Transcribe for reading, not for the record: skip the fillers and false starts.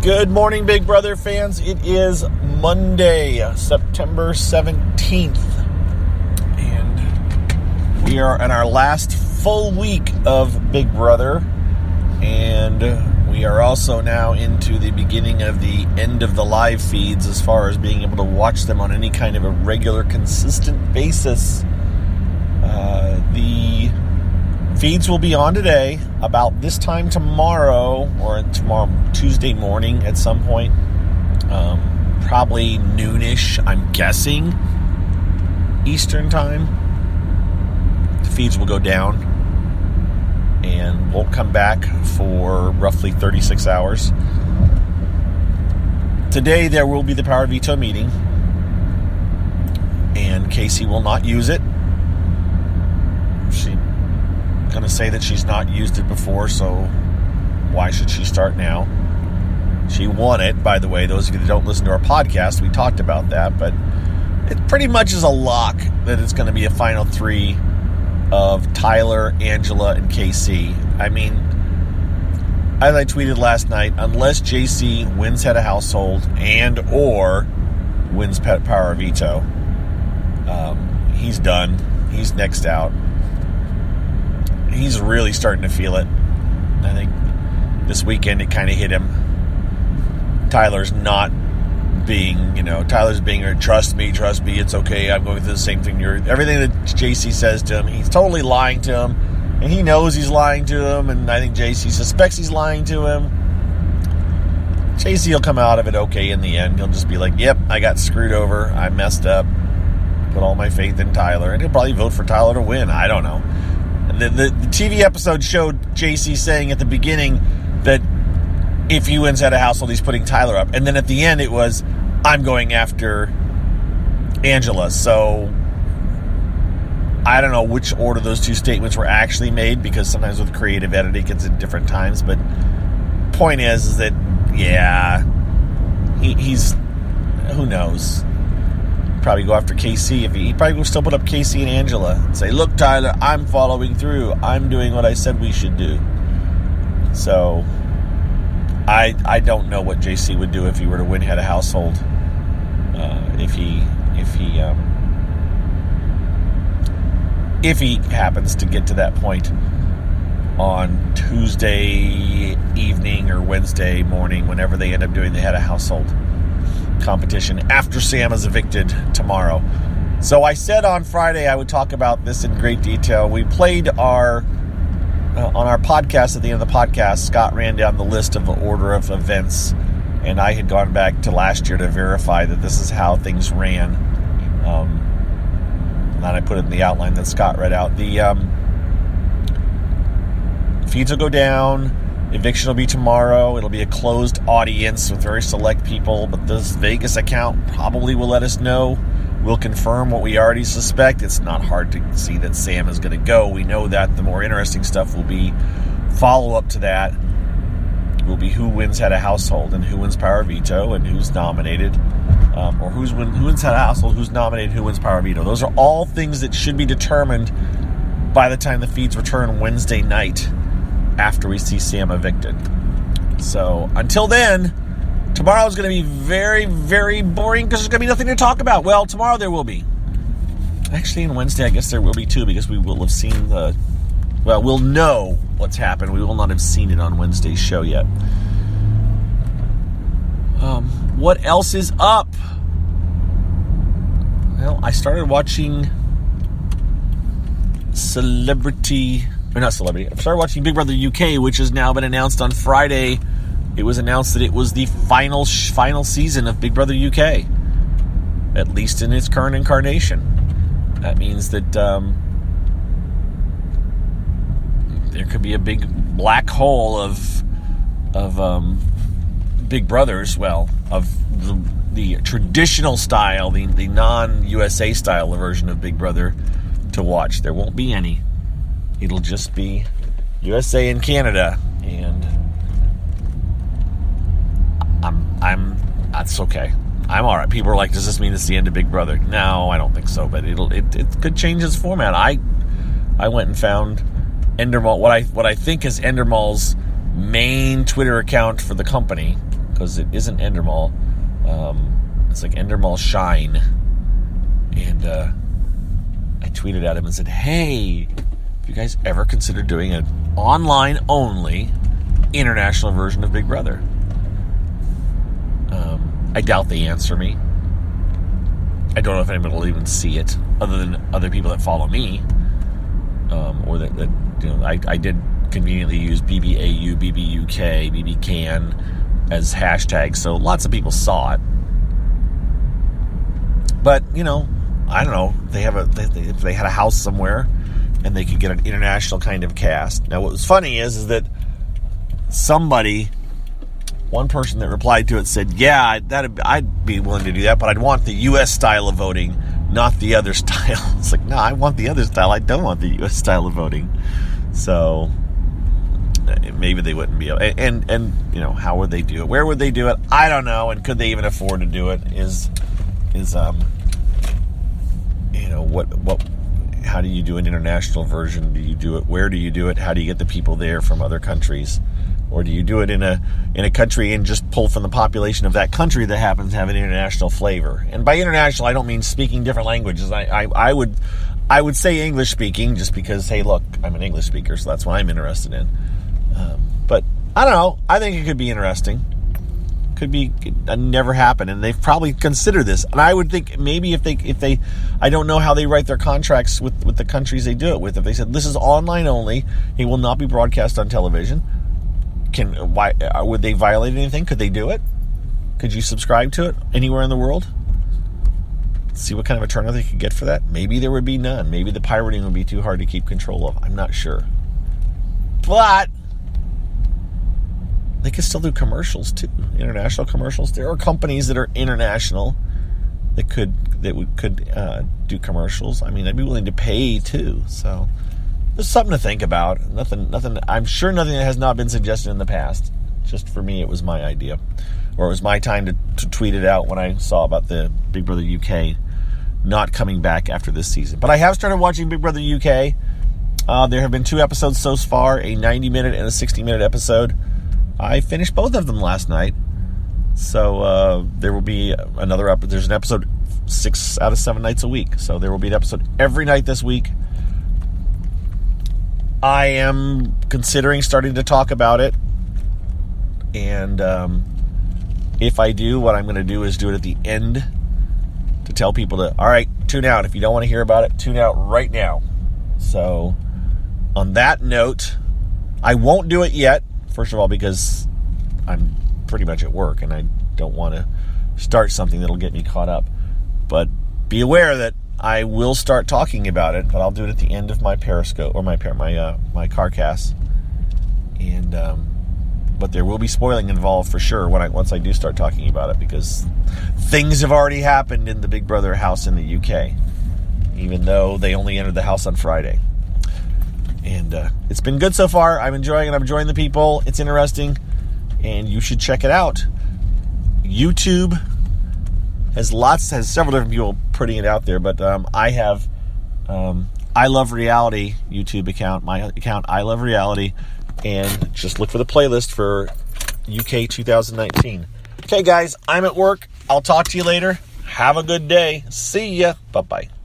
Good morning, Big Brother fans. It is Monday, September 17th, and we are in our last full week of Big Brother, and we are also now into the beginning of the end of the live feeds as far as being able to watch them on any kind of a regular, consistent basis. The feeds will be on today about this time tomorrow, or tomorrow Tuesday morning at some point, probably noonish, I'm guessing, Eastern time. The feeds will go down and won't come back for roughly 36 hours. Today there will be the Power Veto meeting, and Casey will not use it. She's going to say that she's not used it before, so why should she start now? She won it, by the way. Those of you that don't listen to our podcast, we talked about that, but it pretty much is a lock that it's going to be a final three of Tyler, Angela, and KC. I mean, as I tweeted last night, unless JC wins head of household and or wins power veto, he's done. He's next out. He's really starting to feel it. I think this weekend it kind of hit him. Tyler's being, trust me, it's okay, I'm going through the same thing. Everything that JC says to him, he's totally lying to him, and he knows he's lying to him, and I think JC suspects he's lying to him. JC will come out of it okay in the end. He'll just be like, yep, I got screwed over, I messed up, put all my faith in Tyler, and he'll probably vote for Tyler to win. I don't know. The TV episode showed JC saying at the beginning that if he wins head of household, he's putting Tyler up. And then at the end, it was, I'm going after Angela. So I don't know which order those two statements were actually made, because sometimes with creative editing, it's at different times. But point is that, yeah, he's, who knows? Probably go after KC. If he probably will still put up KC and Angela and say, look, Tyler, I'm following through. I'm doing what I said we should do. So I don't know what JC would do if he were to win head of household. If he happens to get to that point on Tuesday evening or Wednesday morning, whenever they end up doing the head of household competition after Sam is evicted tomorrow. So I said on Friday I would talk about this in great detail. We played on our podcast. At the end of the podcast, Scott ran down the list of the order of events, and I had gone back to last year to verify that this is how things ran. And then I put it in the outline that Scott read out. The feeds will go down. Eviction will be tomorrow. It'll be a closed audience with very select people, but this Vegas account probably will let us know. We'll confirm what we already suspect. It's not hard to see that Sam is going to go. We know that. The more interesting stuff will be follow-up to that. Will be who wins head of household and who wins power veto and who's nominated. Or who wins head of household, who's nominated, who wins power veto. Those are all things that should be determined by the time the feeds return Wednesday night, after we see Sam evicted. So until then, tomorrow is going to be very, very boring because there's going to be nothing to talk about. Well, tomorrow there will be. Actually, on Wednesday, I guess there will be too, because we will have seen we'll know what's happened. We will not have seen it on Wednesday's show yet. What else is up? Well, I started watching I started watching Big Brother UK, which has now been announced on Friday. It was announced that it was the final season of Big Brother UK, at least in its current incarnation. That means that there could be a big black hole of Big Brothers, of the traditional style, the non-USA style version of Big Brother to watch. There won't be any. It'll just be USA and Canada, and that's okay. I'm all right. People are like, does this mean it's the end of Big Brother? No, I don't think so, but it could change its format. I went and found Endermall, what I think is Endermall's main Twitter account for the company, because it isn't Endermall. It's like Endermall Shine. And I tweeted at him and said, hey, have you guys ever considered doing an online-only international version of Big Brother? I doubt they answer me. I don't know if anybody will even see it, other than other people that follow me, or that you know. I did conveniently use BBAU, BBUK, BBCAN as hashtags, so lots of people saw it. But you know, I don't know. If they had a house somewhere, and they could get an international kind of cast. Now, what was funny is that one person that replied to it said, yeah, I'd be willing to do that, but I'd want the U.S. style of voting, not the other style. It's like, no, I want the other style. I don't want the U.S. style of voting. So maybe they wouldn't be able. And you know, how would they do it? Where would they do it? I don't know. And could they even afford to do it? You know, what? How do you do an international version? Do you do it? Where do you do it? How do you get the people there from other countries? Or do you do it in a country and just pull from the population of that country that happens to have an international flavor? And by international, I don't mean speaking different languages. I would say English speaking, just because, hey, look, I'm an English speaker, so that's what I'm interested in. But I don't know. I think it could be interesting. Could be never happen, and they've probably considered this. And I would think maybe if they, I don't know how they write their contracts with the countries they do it with. If they said this is online only, it will not be broadcast on television. Why would they violate anything? Could they do it? Could you subscribe to it anywhere in the world? See what kind of a turnout they could get for that. Maybe there would be none. Maybe the pirating would be too hard to keep control of. I'm not sure. But they could still do commercials too, international commercials. There are companies that are international that could do commercials. I mean, I'd be willing to pay too. So there's something to think about. Nothing. I'm sure nothing that has not been suggested in the past. Just for me, it was my idea, or it was my time to tweet it out when I saw about the Big Brother UK not coming back after this season. But I have started watching Big Brother UK. There have been 2 episodes so far, a 90-minute and a 60-minute episode. I finished both of them last night. So there will be another episode. There's an episode 6 out of 7 nights a week. So there will be an episode every night this week. I am considering starting to talk about it. And if I do, what I'm going to do is do it at the end to tell people to, all right, tune out. If you don't want to hear about it, tune out right now. So on that note, I won't do it yet. First of all, because I'm pretty much at work and I don't want to start something that'll get me caught up. But be aware that I will start talking about it, but I'll do it at the end of my Periscope or my CarCast. And but there will be spoiling involved for sure once I do start talking about it, because things have already happened in the Big Brother house in the UK, even though they only entered the house on Friday. And it's been good so far. I'm enjoying it. I'm enjoying the people. It's interesting, and you should check it out. YouTube has several different people putting it out there, but I have I Love Reality YouTube account. My account, I Love Reality, and just look for the playlist for UK 2019. Okay, guys, I'm at work. I'll talk to you later. Have a good day. See ya. Bye-bye.